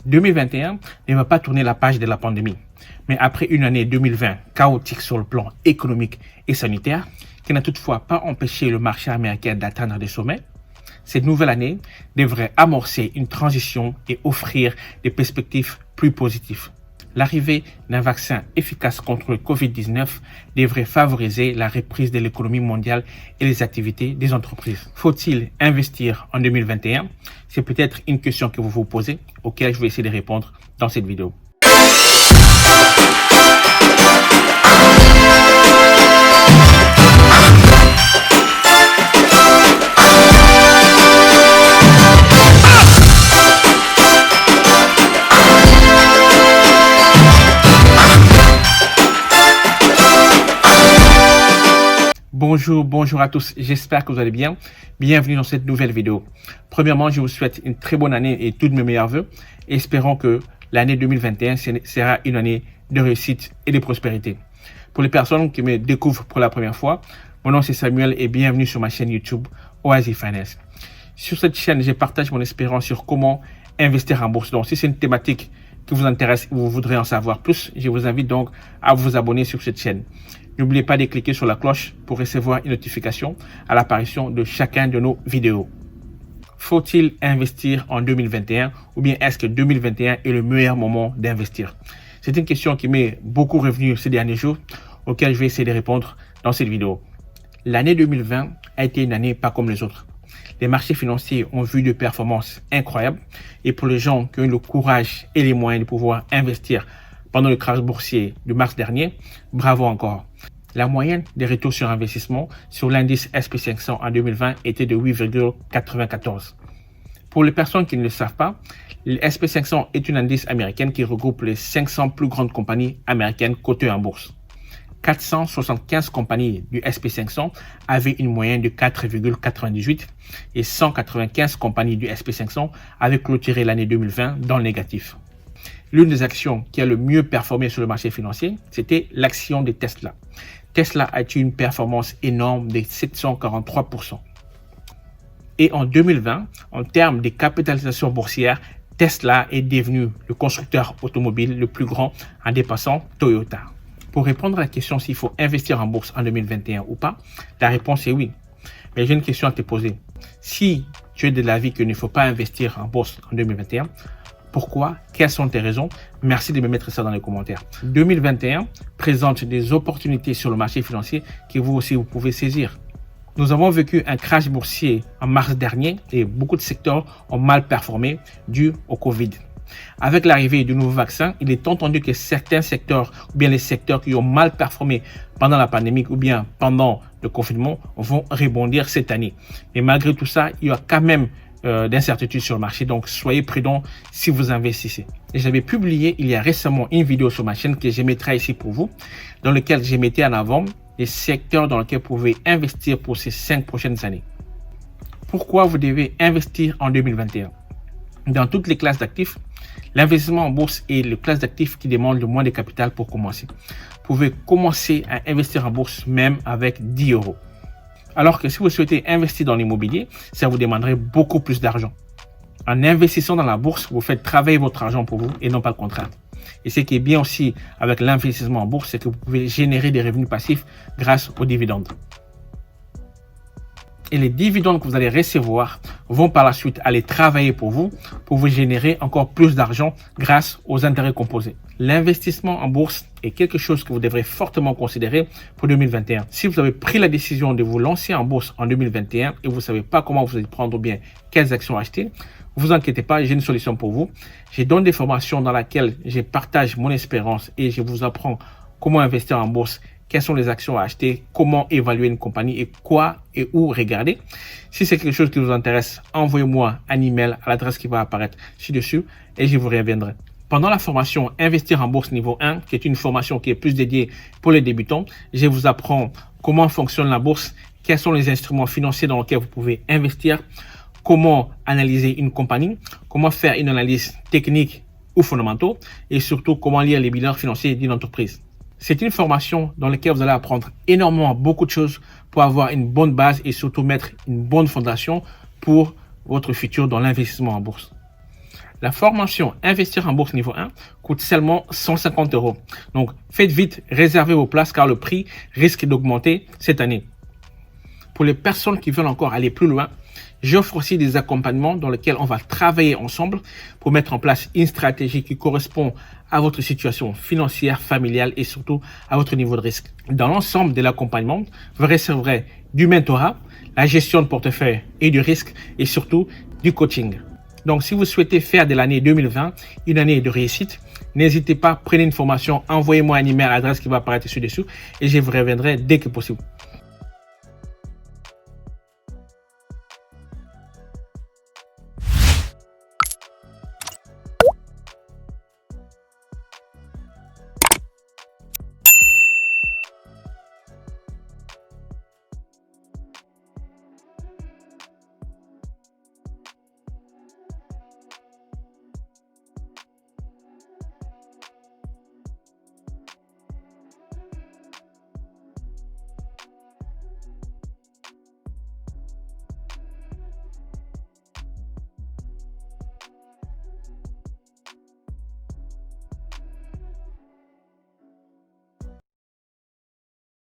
2021 ne va pas tourner la page de la pandémie, mais après une année 2020 chaotique sur le plan économique et sanitaire, qui n'a toutefois pas empêché le marché américain d'atteindre des sommets, cette nouvelle année devrait amorcer une transition et offrir des perspectives plus positives. L'arrivée d'un vaccin efficace contre le Covid-19 devrait favoriser la reprise de l'économie mondiale et les activités des entreprises. Faut-il investir en 2021? C'est peut-être une question que vous vous posez, auquel je vais essayer de répondre dans cette vidéo. Bonjour à tous, j'espère que vous allez bien. Bienvenue dans cette nouvelle vidéo. Premièrement, je vous souhaite une très bonne année et tous mes meilleurs vœux. Espérons que l'année 2021 sera une année de réussite et de prospérité. Pour les personnes qui me découvrent pour la première fois, mon nom c'est Samuel et bienvenue sur ma chaîne YouTube Oasis Finance. Sur cette chaîne, je partage mon expérience sur comment investir en bourse. Donc si c'est une thématique qui vous intéresse et vous voudrez en savoir plus, je vous invite donc à vous abonner sur cette chaîne. N'oubliez pas de cliquer sur la cloche pour recevoir une notification à l'apparition de chacun de nos vidéos. Faut-il investir en 2021 ou bien est-ce que 2021 est le meilleur moment d'investir? C'est une question qui m'est beaucoup revenue ces derniers jours, auquel je vais essayer de répondre dans cette vidéo. L'année 2020 a été une année pas comme les autres. Les marchés financiers ont vu des performances incroyables et pour les gens qui ont eu le courage et les moyens de pouvoir investir pendant le crash boursier de mars dernier, bravo encore. La moyenne des retours sur investissement sur l'indice SP500 en 2020 était de 8,94. Pour les personnes qui ne le savent pas, le SP500 est une indice américaine qui regroupe les 500 plus grandes compagnies américaines cotées en bourse. 475 compagnies du SP500 avaient une moyenne de 4,98 et 195 compagnies du SP500 avaient clôturé l'année 2020 dans le négatif. L'une des actions qui a le mieux performé sur le marché financier, c'était l'action de Tesla. Tesla a eu une performance énorme de 743%. Et en 2020, en termes de capitalisation boursière, Tesla est devenu le constructeur automobile le plus grand en dépassant Toyota. Pour répondre à la question s'il faut investir en bourse en 2021 ou pas, la réponse est oui. Mais j'ai une question à te poser. Si tu es de l'avis qu'il ne faut pas investir en bourse en 2021, pourquoi? Quelles sont tes raisons? Merci de me mettre ça dans les commentaires. 2021 présente des opportunités sur le marché financier que vous aussi vous pouvez saisir. Nous avons vécu un crash boursier en mars dernier et beaucoup de secteurs ont mal performé dû au Covid. Avec l'arrivée du nouveau vaccin, il est entendu que certains secteurs ou bien les secteurs qui ont mal performé pendant la pandémie ou bien pendant le confinement vont rebondir cette année. Mais malgré tout ça, il y a quand même d'incertitudes sur le marché, donc soyez prudents si vous investissez. J'avais publié il y a récemment une vidéo sur ma chaîne que je mettrai ici pour vous, dans laquelle je mettais en avant les secteurs dans lesquels vous pouvez investir pour ces 5 prochaines années. Pourquoi vous devez investir en 2021? Dans toutes les classes d'actifs, l'investissement en bourse est le classe d'actifs qui demande le moins de capital pour commencer. Vous pouvez commencer à investir en bourse même avec 10 euros. Alors que si vous souhaitez investir dans l'immobilier, ça vous demanderait beaucoup plus d'argent. En investissant dans la bourse, vous faites travailler votre argent pour vous et non pas le contraire. Et ce qui est bien aussi avec l'investissement en bourse, c'est que vous pouvez générer des revenus passifs grâce aux dividendes. Et les dividendes que vous allez recevoir vont par la suite aller travailler pour vous générer encore plus d'argent grâce aux intérêts composés. L'investissement en bourse est quelque chose que vous devrez fortement considérer pour 2021. Si vous avez pris la décision de vous lancer en bourse en 2021 et vous ne savez pas comment vous allez prendre ou bien quelles actions acheter, vous inquiétez pas, j'ai une solution pour vous. Je donne des formations dans lesquelles je partage mon expérience et je vous apprends comment investir en bourse, quelles sont les actions à acheter, comment évaluer une compagnie et quoi et où regarder. Si c'est quelque chose qui vous intéresse, envoyez-moi un email à l'adresse qui va apparaître ci-dessus et je vous reviendrai. Pendant la formation Investir en bourse niveau 1, qui est une formation qui est plus dédiée pour les débutants, je vous apprends comment fonctionne la bourse, quels sont les instruments financiers dans lesquels vous pouvez investir, comment analyser une compagnie, comment faire une analyse technique ou fondamentale et surtout comment lire les bilans financiers d'une entreprise. C'est une formation dans laquelle vous allez apprendre énormément beaucoup de choses pour avoir une bonne base et surtout mettre une bonne fondation pour votre futur dans l'investissement en bourse. La formation Investir en bourse niveau 1 coûte seulement 150 €. Donc, faites vite, réservez vos places car le prix risque d'augmenter cette année. Pour les personnes qui veulent encore aller plus loin, j'offre aussi des accompagnements dans lesquels on va travailler ensemble pour mettre en place une stratégie qui correspond à votre situation financière, familiale et surtout à votre niveau de risque. Dans l'ensemble de l'accompagnement, vous recevrez du mentorat, la gestion de portefeuille et du risque et surtout du coaching. Donc, si vous souhaitez faire de l'année 2020 une année de réussite, n'hésitez pas, prenez une formation, envoyez-moi un email à l'adresse qui va apparaître ci-dessous et je vous reviendrai dès que possible.